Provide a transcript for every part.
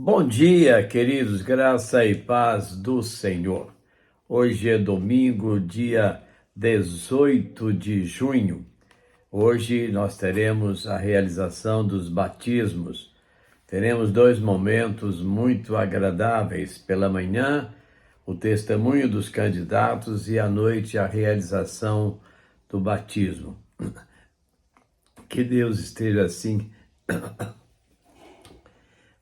Bom dia, queridos, graça e paz do Senhor. Hoje é domingo, dia 18 de junho. Hoje nós teremos a realização dos batismos. Teremos dois momentos muito agradáveis. Pela manhã, o testemunho dos candidatos e à noite a realização do batismo. Que Deus esteja assim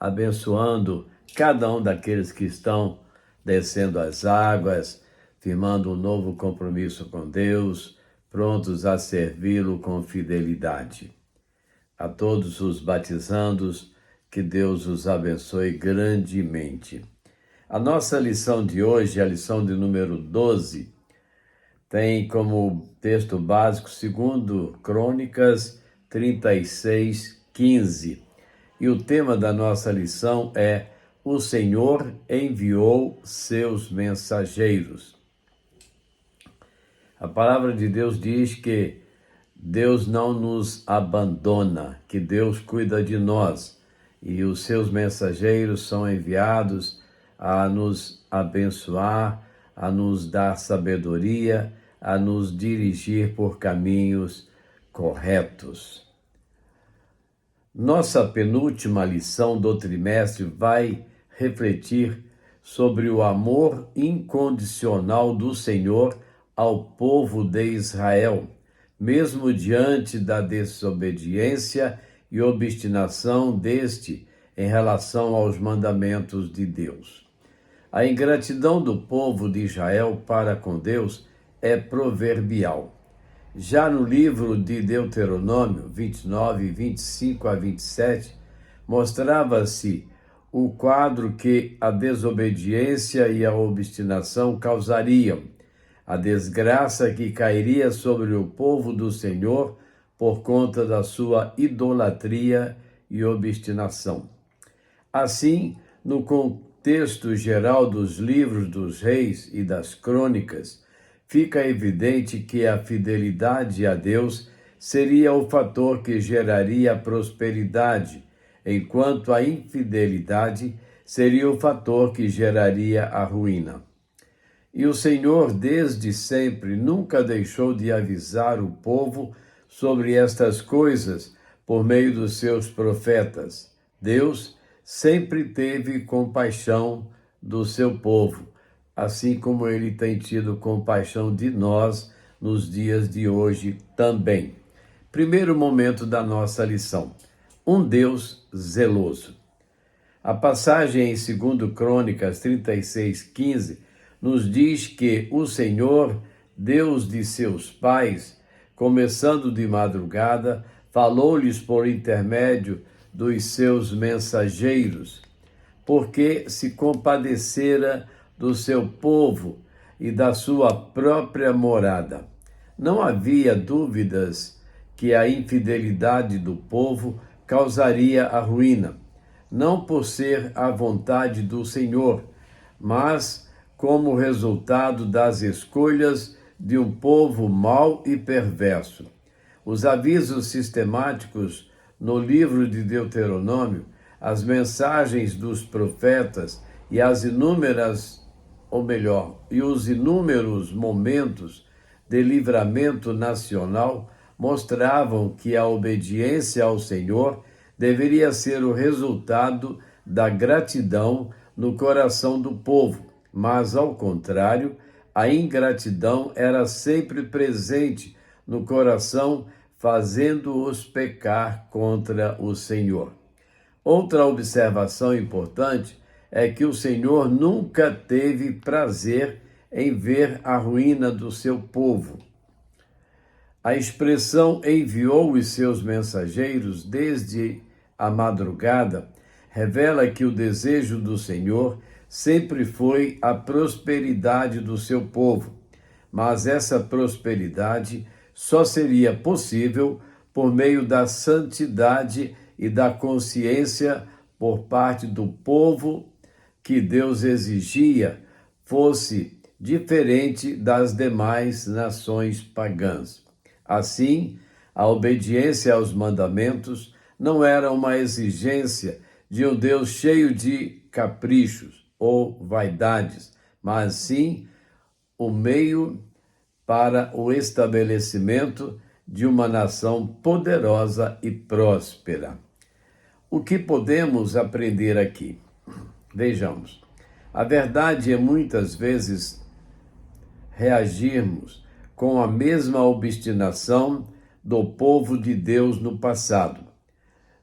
abençoando cada um daqueles que estão descendo as águas, firmando um novo compromisso com Deus, prontos a servi-lo com fidelidade. A todos os batizandos, que Deus os abençoe grandemente. A nossa lição de hoje, a lição de número 12, tem como texto básico 2 Crônicas 36:15. E o tema da nossa lição é: o Senhor enviou seus mensageiros. A palavra de Deus diz que Deus não nos abandona, que Deus cuida de nós. E os seus mensageiros são enviados a nos abençoar, a nos dar sabedoria, a nos dirigir por caminhos corretos. Nossa penúltima lição do trimestre vai refletir sobre o amor incondicional do Senhor ao povo de Israel, mesmo diante da desobediência e obstinação deste em relação aos mandamentos de Deus. A ingratidão do povo de Israel para com Deus é proverbial. Já no livro de Deuteronômio 29, 25 a 27, mostrava-se o quadro que a desobediência e a obstinação causariam, a desgraça que cairia sobre o povo do Senhor por conta da sua idolatria e obstinação. Assim, no contexto geral dos livros dos reis e das crônicas, fica evidente que a fidelidade a Deus seria o fator que geraria a prosperidade, enquanto a infidelidade seria o fator que geraria a ruína. E o Senhor, desde sempre, nunca deixou de avisar o povo sobre estas coisas por meio dos seus profetas. Deus sempre teve compaixão do seu povo, assim como ele tem tido compaixão de nós nos dias de hoje também. Primeiro momento da nossa lição: um Deus zeloso. A passagem em 2 Crônicas 36:15 nos diz que o Senhor, Deus de seus pais, começando de madrugada, falou-lhes por intermédio dos seus mensageiros, porque se compadecera do seu povo e da sua própria morada. Não havia dúvidas que a infidelidade do povo causaria a ruína, não por ser a vontade do Senhor, mas como resultado das escolhas de um povo mau e perverso. Os avisos sistemáticos no livro de Deuteronômio, as mensagens dos profetas e os inúmeros momentos de livramento nacional mostravam que a obediência ao Senhor deveria ser o resultado da gratidão no coração do povo, mas, ao contrário, a ingratidão era sempre presente no coração, fazendo-os pecar contra o Senhor. Outra observação importante é que o Senhor nunca teve prazer em ver a ruína do seu povo. A expressão enviou os seus mensageiros desde a madrugada revela que o desejo do Senhor sempre foi a prosperidade do seu povo, mas essa prosperidade só seria possível por meio da santidade e da consciência por parte do povo que Deus exigia fosse diferente das demais nações pagãs. Assim, a obediência aos mandamentos não era uma exigência de um Deus cheio de caprichos ou vaidades, mas sim o meio para o estabelecimento de uma nação poderosa e próspera. O que podemos aprender aqui? Vejamos. A verdade é muitas vezes reagirmos com a mesma obstinação do povo de Deus no passado.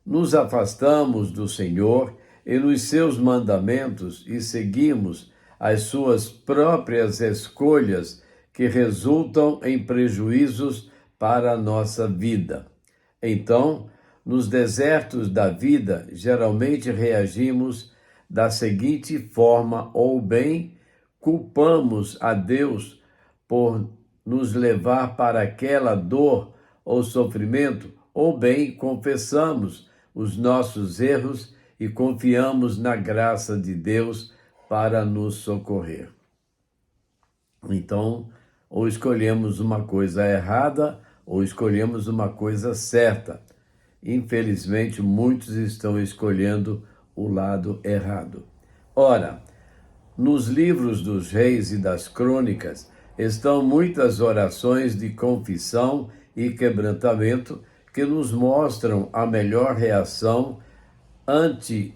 Nos afastamos do Senhor e nos seus mandamentos e seguimos as suas próprias escolhas que resultam em prejuízos para a nossa vida. Então, nos desertos da vida, geralmente reagimos da seguinte forma, ou bem culpamos a Deus por nos levar para aquela dor ou sofrimento, ou bem confessamos os nossos erros e confiamos na graça de Deus para nos socorrer. Então, ou escolhemos uma coisa errada, ou escolhemos uma coisa certa. Infelizmente, muitos estão escolhendo o lado errado. Ora, nos livros dos reis e das crônicas estão muitas orações de confissão e quebrantamento que nos mostram a melhor reação ante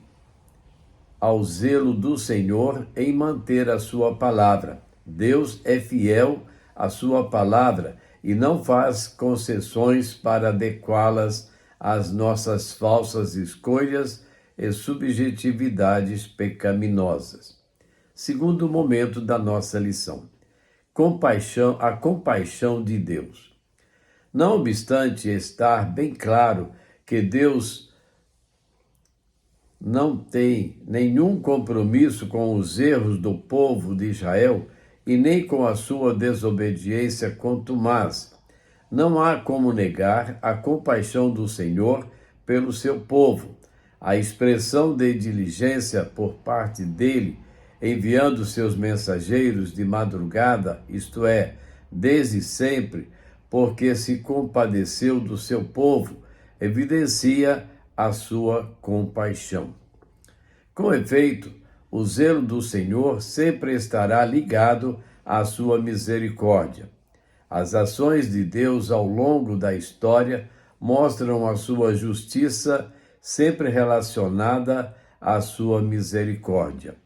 ao zelo do Senhor em manter a sua palavra. Deus é fiel à sua palavra e não faz concessões para adequá-las às nossas falsas escolhas e subjetividades pecaminosas. Segundo momento da nossa lição: a compaixão de Deus. Não obstante estar bem claro que Deus não tem nenhum compromisso com os erros do povo de Israel e nem com a sua desobediência contumaz, não há como negar a compaixão do Senhor pelo seu povo. A expressão de diligência por parte dele, enviando seus mensageiros de madrugada, isto é, desde sempre, porque se compadeceu do seu povo, evidencia a sua compaixão. Com efeito, o zelo do Senhor sempre estará ligado à sua misericórdia. As ações de Deus ao longo da história mostram a sua justiça sempre relacionada à sua misericórdia.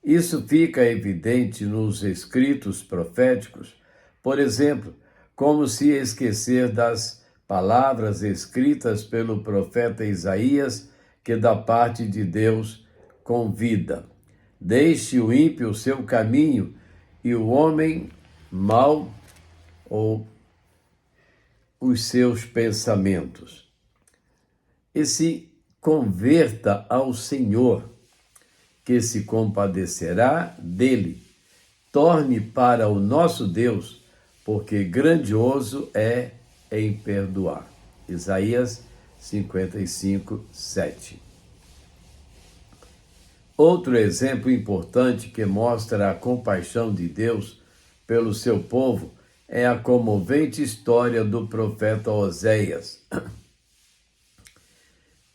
Isso fica evidente nos escritos proféticos, por exemplo, como se esquecer das palavras escritas pelo profeta Isaías, que da parte de Deus convida: deixe o ímpio o seu caminho e o homem mau ou os seus pensamentos, e se converta ao Senhor, que se compadecerá dele. Torne para o nosso Deus, porque grandioso é em perdoar. Isaías 55, 7. Outro exemplo importante que mostra a compaixão de Deus pelo seu povo é a comovente história do profeta Oséias.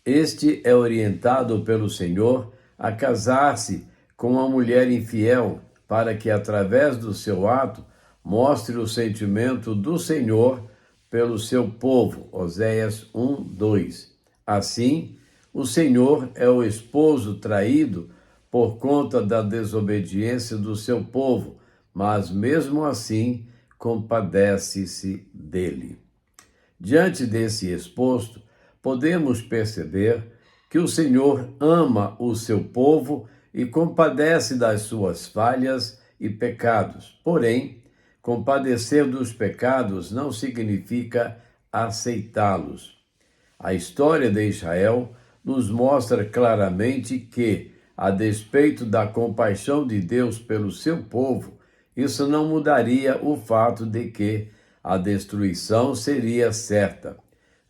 Este é orientado pelo Senhor a casar-se com uma mulher infiel, para que, através do seu ato, mostre o sentimento do Senhor pelo seu povo. Oséias 1, 2. Assim, o Senhor é o esposo traído por conta da desobediência do seu povo, mas mesmo assim compadece-se dele. Diante desse exposto, podemos perceber que o Senhor ama o seu povo e compadece das suas falhas e pecados. Porém, compadecer dos pecados não significa aceitá-los. A história de Israel nos mostra claramente que, a despeito da compaixão de Deus pelo seu povo, isso não mudaria o fato de que a destruição seria certa,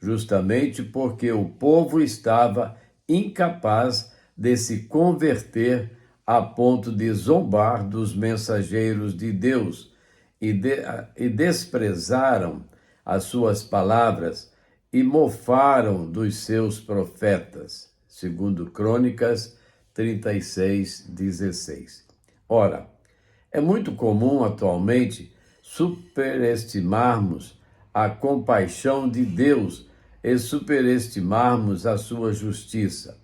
justamente porque o povo estava incapaz de se converter a ponto de zombar dos mensageiros de Deus e desprezaram as suas palavras e mofaram dos seus profetas. segundo Crônicas 36:16. Ora, é muito comum atualmente superestimarmos a compaixão de Deus e superestimarmos a sua justiça.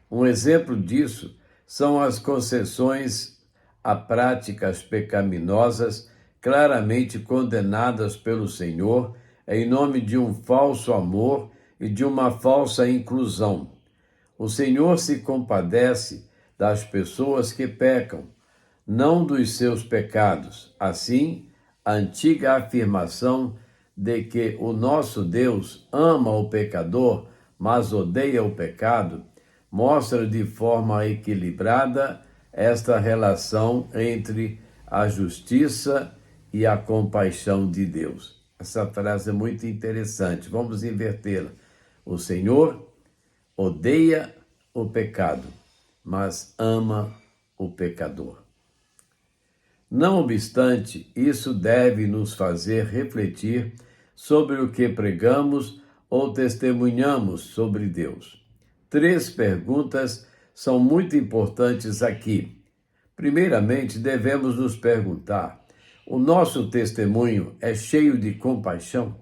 Um exemplo disso são as concessões a práticas pecaminosas claramente condenadas pelo Senhor em nome de um falso amor e de uma falsa inclusão. O Senhor se compadece das pessoas que pecam, não dos seus pecados. Assim, a antiga afirmação de que o nosso Deus ama o pecador, mas odeia o pecado, mostra de forma equilibrada esta relação entre a justiça e a compaixão de Deus. Essa frase é muito interessante. Vamos invertê-la. O Senhor odeia o pecado, mas ama o pecador. Não obstante, isso deve nos fazer refletir sobre o que pregamos ou testemunhamos sobre Deus. 3 perguntas são muito importantes aqui. Primeiramente, devemos nos perguntar: o nosso testemunho é cheio de compaixão?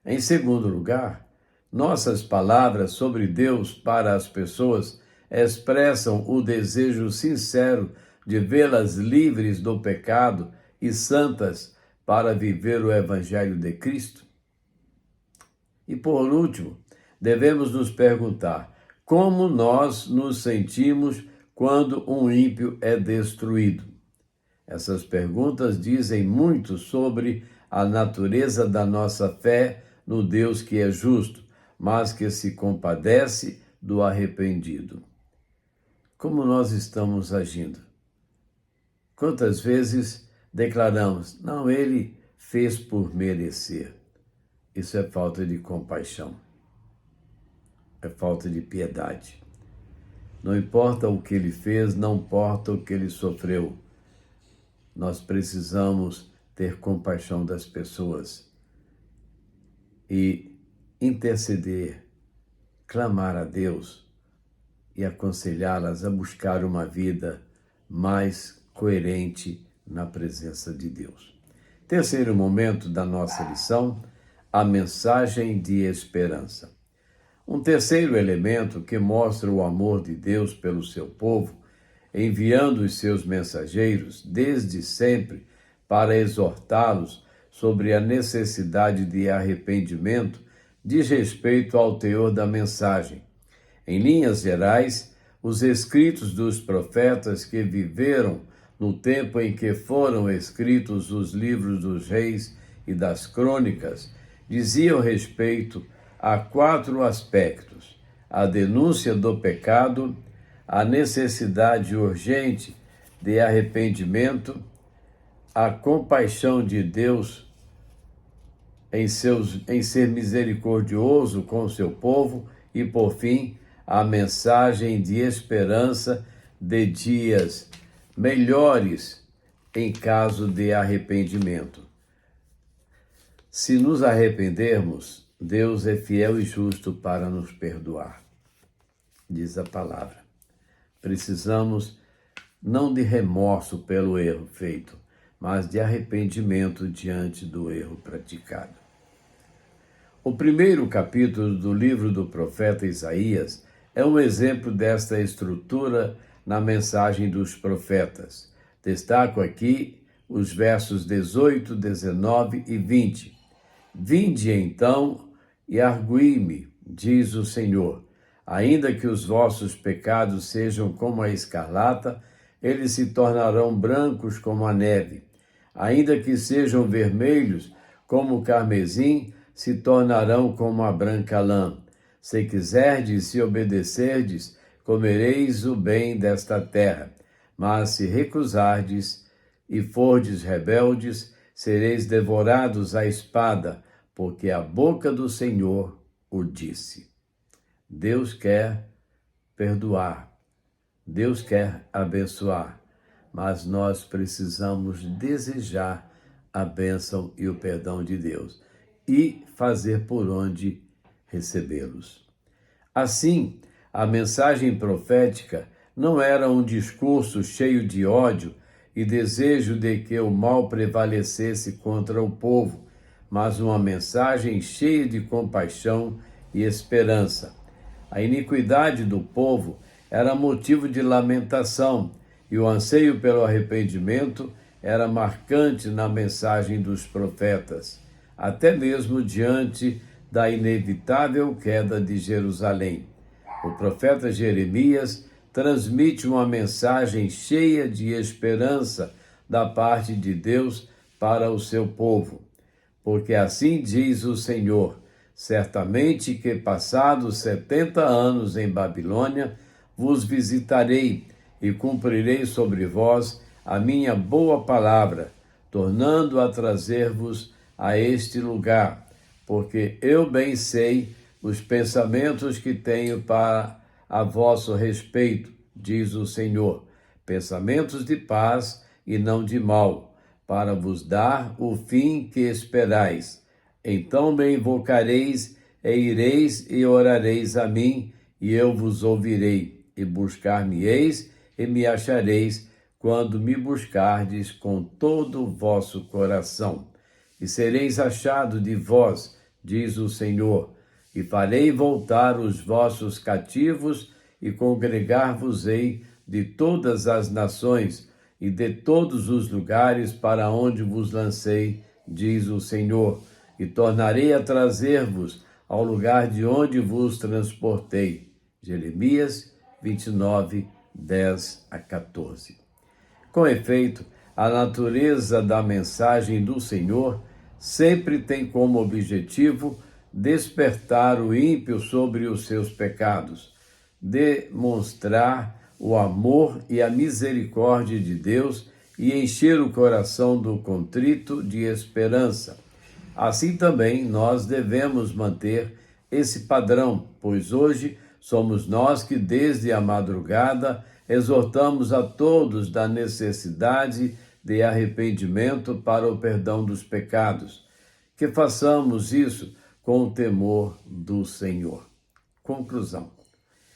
Em segundo lugar, nossas palavras sobre Deus para as pessoas expressam o desejo sincero de vê-las livres do pecado e santas para viver o Evangelho de Cristo? E por último, devemos nos perguntar como nós nos sentimos quando um ímpio é destruído. Essas perguntas dizem muito sobre a natureza da nossa fé no Deus que é justo, mas que se compadece do arrependido. Como nós estamos agindo? Quantas vezes declaramos: não, ele fez por merecer. Isso é falta de compaixão, é falta de piedade. Não importa o que ele fez, não importa o que ele sofreu. Nós precisamos ter compaixão das pessoas e interceder, clamar a Deus e aconselhá-las a buscar uma vida mais coerente na presença de Deus. Terceiro momento da nossa lição, a mensagem de esperança. Um terceiro elemento que mostra o amor de Deus pelo seu povo, enviando os seus mensageiros desde sempre para exortá-los sobre a necessidade de arrependimento, diz respeito ao teor da mensagem. Em linhas gerais, os escritos dos profetas que viveram no tempo em que foram escritos os livros dos reis e das crônicas, diziam respeito a 4 aspectos: a denúncia do pecado, a necessidade urgente de arrependimento, a compaixão de Deus em ser misericordioso com o seu povo e, por fim, a mensagem de esperança de dias melhores em caso de arrependimento. Se nos arrependermos, Deus é fiel e justo para nos perdoar, diz a palavra. Precisamos não de remorso pelo erro feito, mas de arrependimento diante do erro praticado. O primeiro capítulo do livro do profeta Isaías é um exemplo desta estrutura na mensagem dos profetas. Destaco aqui os versos 18, 19 e 20. Vinde então e arguí-me, diz o Senhor, ainda que os vossos pecados sejam como a escarlata, eles se tornarão brancos como a neve. Ainda que sejam vermelhos como o carmesim, se tornarão como a branca lã. Se quiserdes e obedecerdes, comereis o bem desta terra. Mas se recusardes e fordes rebeldes, sereis devorados à espada, porque a boca do Senhor o disse. Deus quer perdoar, Deus quer abençoar, mas nós precisamos desejar a bênção e o perdão de Deus e fazer por onde recebê-los. Assim, a mensagem profética não era um discurso cheio de ódio e desejo de que o mal prevalecesse contra o povo, mas uma mensagem cheia de compaixão e esperança. A iniquidade do povo era motivo de lamentação e o anseio pelo arrependimento era marcante na mensagem dos profetas, até mesmo diante da inevitável queda de Jerusalém. O profeta Jeremias transmite uma mensagem cheia de esperança da parte de Deus para o seu povo. Porque assim diz o Senhor: certamente que passados 70 anos em Babilônia, vos visitarei e cumprirei sobre vós a minha boa palavra, tornando a trazer-vos a este lugar, porque eu bem sei os pensamentos que tenho para a vosso respeito, diz o Senhor, pensamentos de paz e não de mal, para vos dar o fim que esperais. Então me invocareis e ireis e orareis a mim, e eu vos ouvirei, e buscar-me-eis e me achareis, quando me buscardes com todo o vosso coração. E sereis achado de vós, diz o Senhor, e farei voltar os vossos cativos, e congregar-vos-ei de todas as nações, e de todos os lugares para onde vos lancei, diz o Senhor, e tornarei a trazer-vos ao lugar de onde vos transportei. Jeremias 29, 10 a 14. Com efeito, a natureza da mensagem do Senhor sempre tem como objetivo despertar o ímpio sobre os seus pecados, demonstrar o amor e a misericórdia de Deus e encher o coração do contrito de esperança. Assim também nós devemos manter esse padrão, pois hoje somos nós que desde a madrugada exortamos a todos da necessidade de arrependimento para o perdão dos pecados. Que façamos isso com o temor do Senhor. Conclusão.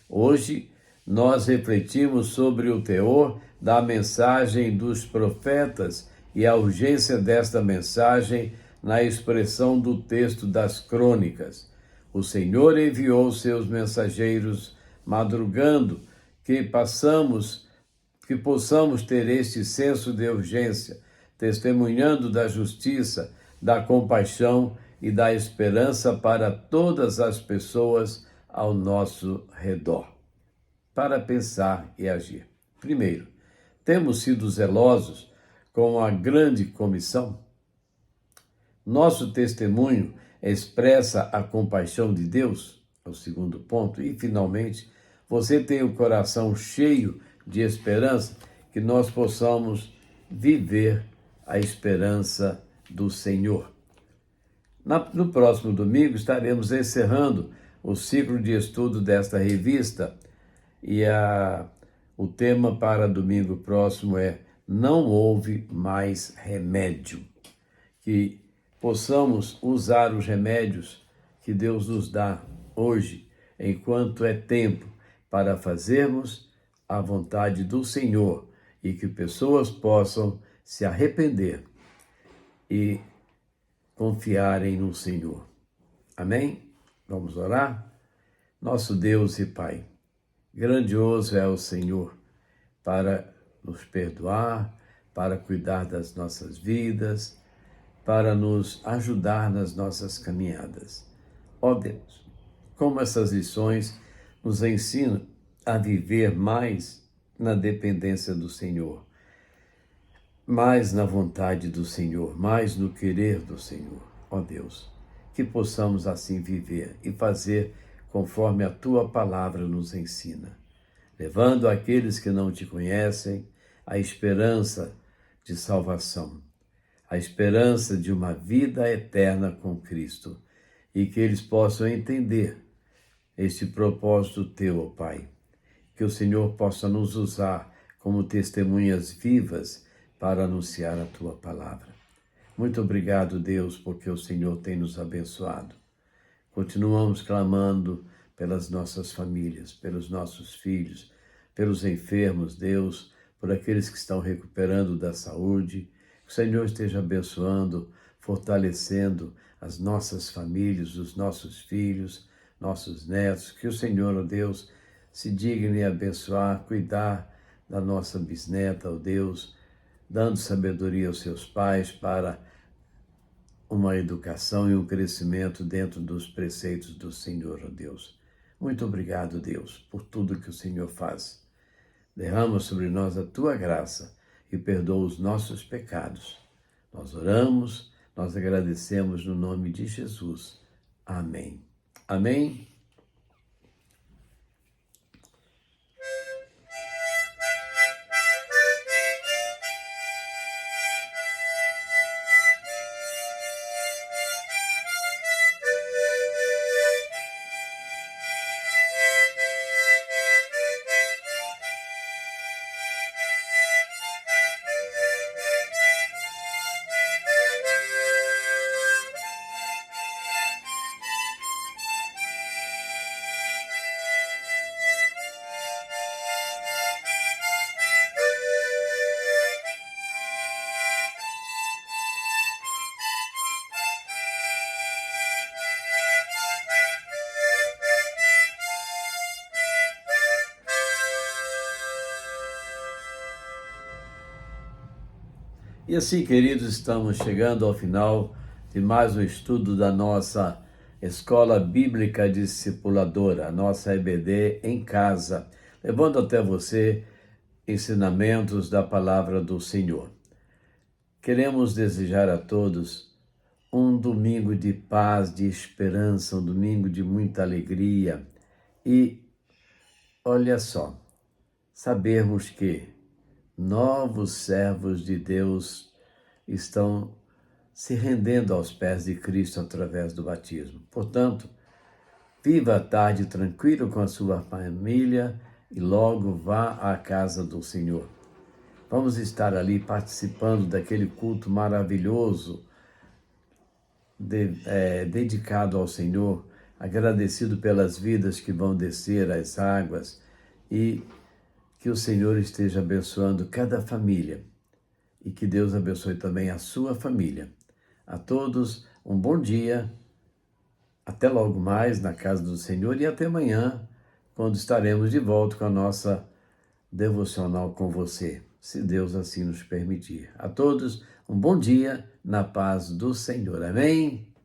Hoje, nós refletimos sobre o teor da mensagem dos profetas e a urgência desta mensagem na expressão do texto das crônicas. O Senhor enviou seus mensageiros madrugando que possamos ter este senso de urgência, testemunhando da justiça, da compaixão e da esperança para todas as pessoas ao nosso redor. Para pensar e agir. Primeiro, temos sido zelosos com a grande comissão? Nosso testemunho expressa a compaixão de Deus? É o segundo ponto. E, finalmente, você tem o coração cheio de esperança, que nós possamos viver a esperança do Senhor. No próximo domingo estaremos encerrando o ciclo de estudo desta revista e o tema para domingo próximo é Não houve mais remédio. Que possamos usar os remédios que Deus nos dá hoje, enquanto é tempo, para fazermos a vontade do Senhor e que pessoas possam se arrepender e confiarem no Senhor. Amém? Vamos orar? Nosso Deus e Pai, grandioso é o Senhor para nos perdoar, para cuidar das nossas vidas, para nos ajudar nas nossas caminhadas. Ó Deus, como essas lições nos ensinam a viver mais na dependência do Senhor, mais na vontade do Senhor, mais no querer do Senhor. Ó Deus, que possamos assim viver e fazer conforme a Tua palavra nos ensina, levando àqueles que não Te conhecem a esperança de salvação, a esperança de uma vida eterna com Cristo, e que eles possam entender este propósito Teu, ó Pai. Que o Senhor possa nos usar como testemunhas vivas para anunciar a Tua palavra. Muito obrigado, Deus, porque o Senhor tem nos abençoado. Continuamos clamando pelas nossas famílias, pelos nossos filhos, pelos enfermos, Deus, por aqueles que estão recuperando da saúde. Que o Senhor esteja abençoando, fortalecendo as nossas famílias, os nossos filhos, nossos netos. Que o Senhor, ó Deus, se digne abençoar, cuidar da nossa bisneta, ó Deus, dando sabedoria aos seus pais para uma educação e um crescimento dentro dos preceitos do Senhor, ó Deus. Muito obrigado, Deus, por tudo que o Senhor faz. Derrama sobre nós a tua graça e perdoa os nossos pecados. Nós oramos, nós agradecemos no nome de Jesus. Amém. Amém. E assim, queridos, estamos chegando ao final de mais um estudo da nossa Escola Bíblica Discipuladora, a nossa EBD em casa, levando até você ensinamentos da palavra do Senhor. Queremos desejar a todos um domingo de paz, de esperança, um domingo de muita alegria e, olha só, sabermos que novos servos de Deus estão se rendendo aos pés de Cristo através do batismo. Portanto, viva a tarde tranquilo com a sua família e logo vá à casa do Senhor. Vamos estar ali participando daquele culto maravilhoso dedicado ao Senhor, agradecido pelas vidas que vão descer as águas e que o Senhor esteja abençoando cada família e que Deus abençoe também a sua família. A todos, um bom dia, até logo mais na casa do Senhor e até amanhã, quando estaremos de volta com a nossa devocional com você, se Deus assim nos permitir. A todos, um bom dia na paz do Senhor. Amém?